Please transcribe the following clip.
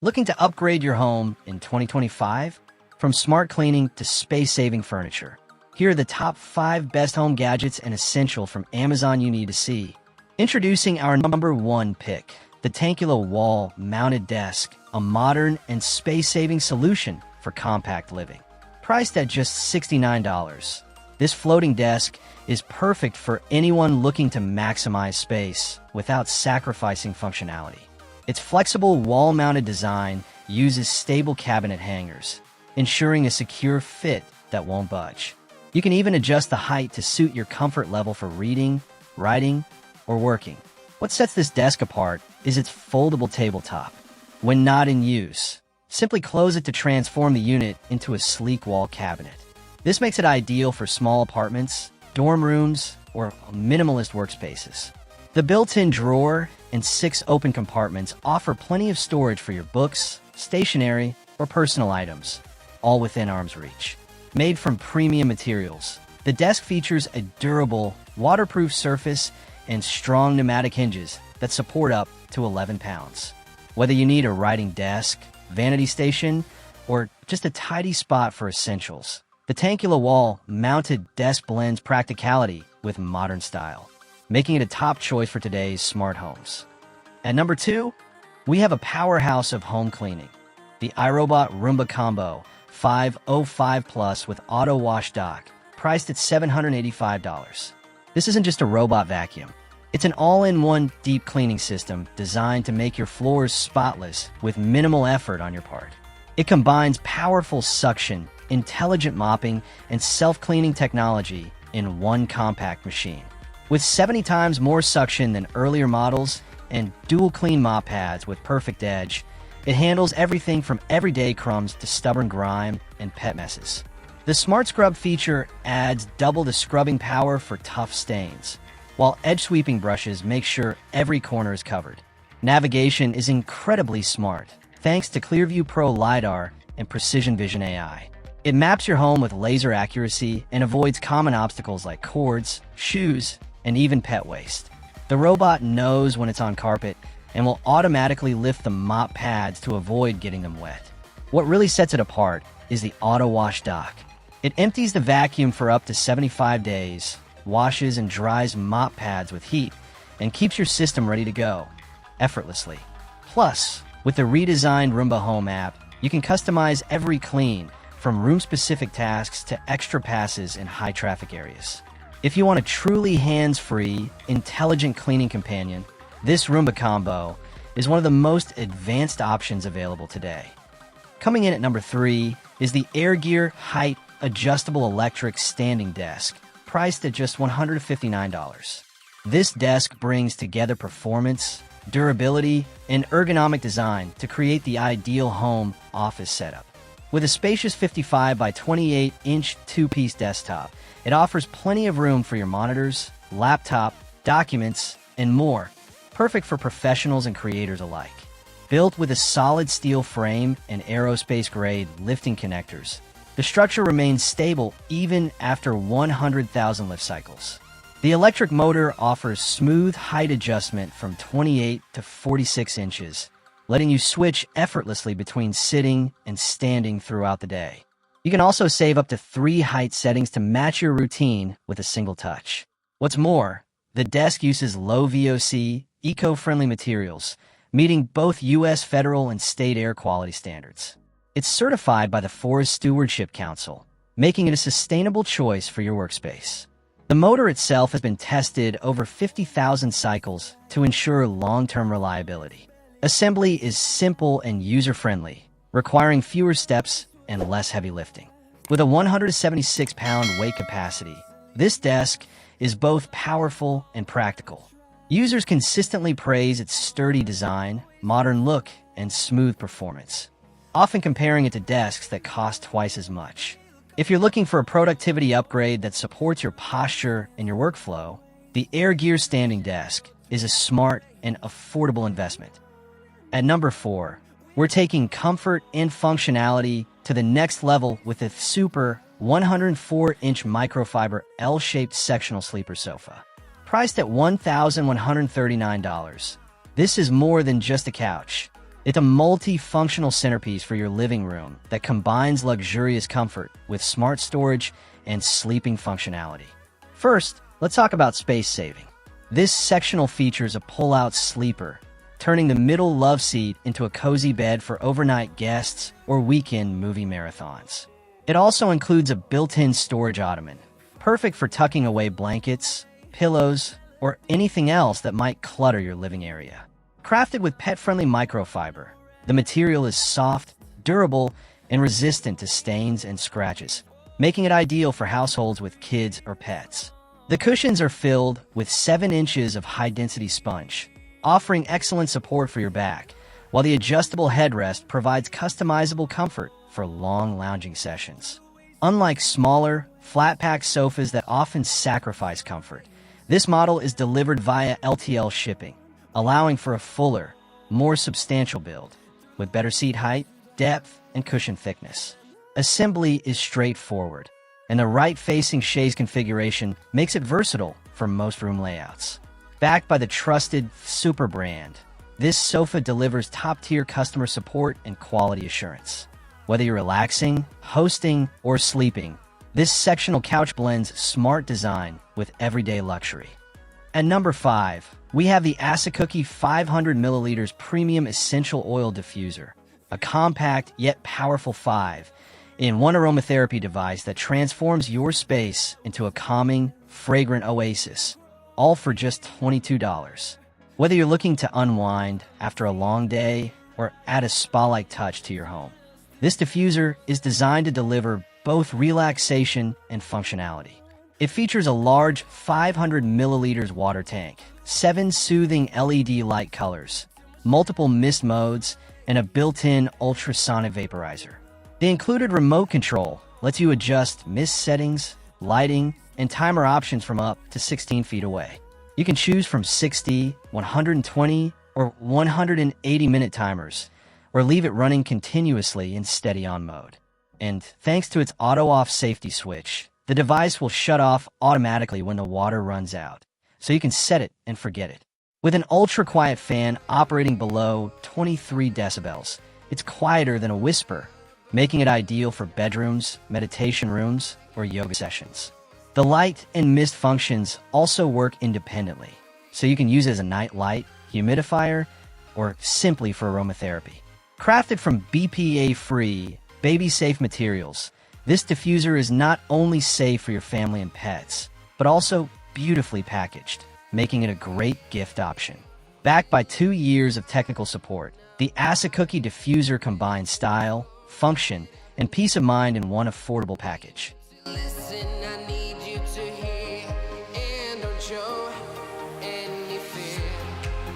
Looking to upgrade your home in 2025? From smart cleaning to space-saving furniture, here are the top 5 best home gadgets and essential from Amazon you need to see. Introducing our number 1 pick, the Tangkula wall-mounted desk, a modern and space-saving solution for compact living. Priced at just $69, this floating desk is perfect for anyone looking to maximize space without sacrificing functionality. Its flexible wall-mounted design uses stable cabinet hangers, ensuring a secure fit that won't budge. You can even adjust the height to suit your comfort level for reading, writing, or working. What sets this desk apart is its foldable tabletop. When not in use, simply close it to transform the unit into a sleek wall cabinet. This makes it ideal for small apartments, dorm rooms, or minimalist workspaces. The built-in drawer and 6 open compartments offer plenty of storage for your books, stationery, or personal items, all within arm's reach. Made from premium materials, the desk features a durable, waterproof surface and strong pneumatic hinges that support up to 11 pounds. Whether you need a writing desk, vanity station, or just a tidy spot for essentials, the Tangkula wall-mounted desk blends practicality with modern style, making it a top choice for today's smart homes. At number 2, we have a powerhouse of home cleaning, the iRobot Roomba Combo 505 Plus with AutoWash Dock, priced at $785. This isn't just a robot vacuum. It's an all-in-one deep cleaning system designed to make your floors spotless with minimal effort on your part. It combines powerful suction, intelligent mopping, and self-cleaning technology in one compact machine. With 70 times more suction than earlier models and dual clean mop pads with perfect edge, it handles everything from everyday crumbs to stubborn grime and pet messes. The Smart Scrub feature adds double the scrubbing power for tough stains, while edge sweeping brushes make sure every corner is covered. Navigation is incredibly smart, thanks to Clearview Pro LiDAR and Precision Vision AI. It maps your home with laser accuracy and avoids common obstacles like cords, shoes, and even pet waste. The robot knows when it's on carpet and will automatically lift the mop pads to avoid getting them wet. What really sets it apart is the AutoWash Dock. It empties the vacuum for up to 75 days, washes and dries mop pads with heat, and keeps your system ready to go effortlessly. Plus, with the redesigned Roomba Home app, you can customize every clean, from room-specific tasks to extra passes in high-traffic areas. If you want a truly hands-free, intelligent cleaning companion, this Roomba Combo is one of the most advanced options available today. Coming in at number 3 is the ErGear Height Adjustable Electric Standing Desk, priced at just $159. This desk brings together performance, durability, and ergonomic design to create the ideal home office setup. With a spacious 55 by 28-inch 2-piece desktop, it offers plenty of room for your monitors, laptop, documents, and more, perfect for professionals and creators alike. Built with a solid steel frame and aerospace-grade lifting connectors, the structure remains stable even after 100,000 lift cycles. The electric motor offers smooth height adjustment from 28 to 46 inches, letting you switch effortlessly between sitting and standing throughout the day. You can also save up to 3 height settings to match your routine with a single touch. What's more, the desk uses low VOC, eco-friendly materials, meeting both U.S. federal and state air quality standards. It's certified by the Forest Stewardship Council, making it a sustainable choice for your workspace. The motor itself has been tested over 50,000 cycles to ensure long-term reliability. Assembly is simple and user-friendly, requiring fewer steps and less heavy lifting. With a 176-pound weight capacity, this desk is both powerful and practical. Users consistently praise its sturdy design, modern look, and smooth performance, often comparing it to desks that cost twice as much. If you're looking for a productivity upgrade that supports your posture and your workflow, the ErGear Standing Desk is a smart and affordable investment. At number 4, we're taking comfort and functionality to the next level with the THSUPER 104-inch microfiber L-shaped sectional sleeper sofa. Priced at $1,139, this is more than just a couch. It's a multi-functional centerpiece for your living room that combines luxurious comfort with smart storage and sleeping functionality. First, let's talk about space saving. This sectional features a pull-out sleeper, turning the middle love seat into a cozy bed for overnight guests or weekend movie marathons. It also includes a built-in storage ottoman, perfect for tucking away blankets, pillows, or anything else that might clutter your living area. Crafted with pet-friendly microfiber, the material is soft, durable, and resistant to stains and scratches, making it ideal for households with kids or pets. The cushions are filled with 7 inches of high-density sponge, offering excellent support for your back, while the adjustable headrest provides customizable comfort for long lounging sessions. Unlike smaller, flat-pack sofas that often sacrifice comfort, this model is delivered via LTL shipping, allowing for a fuller, more substantial build, with better seat height, depth, and cushion thickness. Assembly is straightforward, and the right-facing chaise configuration makes it versatile for most room layouts. Backed by the trusted THSUPER brand, this sofa delivers top-tier customer support and quality assurance. Whether you're relaxing, hosting, or sleeping, this sectional couch blends smart design with everyday luxury. At number 5, we have the ASACOOKIE 500 ml Premium Essential Oil Diffuser, a compact yet powerful 5-in-1 aromatherapy device that transforms your space into a calming, fragrant oasis, all for just $22. Whether you're looking to unwind after a long day or add a spa-like touch to your home, this diffuser is designed to deliver both relaxation and functionality. It features a large 500 milliliters water tank, 7 soothing LED light colors, multiple mist modes, and a built-in ultrasonic vaporizer. The included remote control lets you adjust mist settings, lighting, and timer options from up to 16 feet away. You can choose from 60, 120, or 180-minute timers, or leave it running continuously in steady-on mode. And thanks to its auto-off safety switch, the device will shut off automatically when the water runs out, so you can set it and forget it. With an ultra-quiet fan operating below 23 decibels, it's quieter than a whisper, making it ideal for bedrooms, meditation rooms, or yoga sessions. The light and mist functions also work independently, so you can use it as a night light, humidifier, or simply for aromatherapy. Crafted from BPA-free, baby-safe materials, this diffuser is not only safe for your family and pets, but also beautifully packaged, making it a great gift option. Backed by 2 years of technical support, the ASACOOKIE diffuser combines style, function, and peace of mind in one affordable package. Listen, I need you to hear and don't show.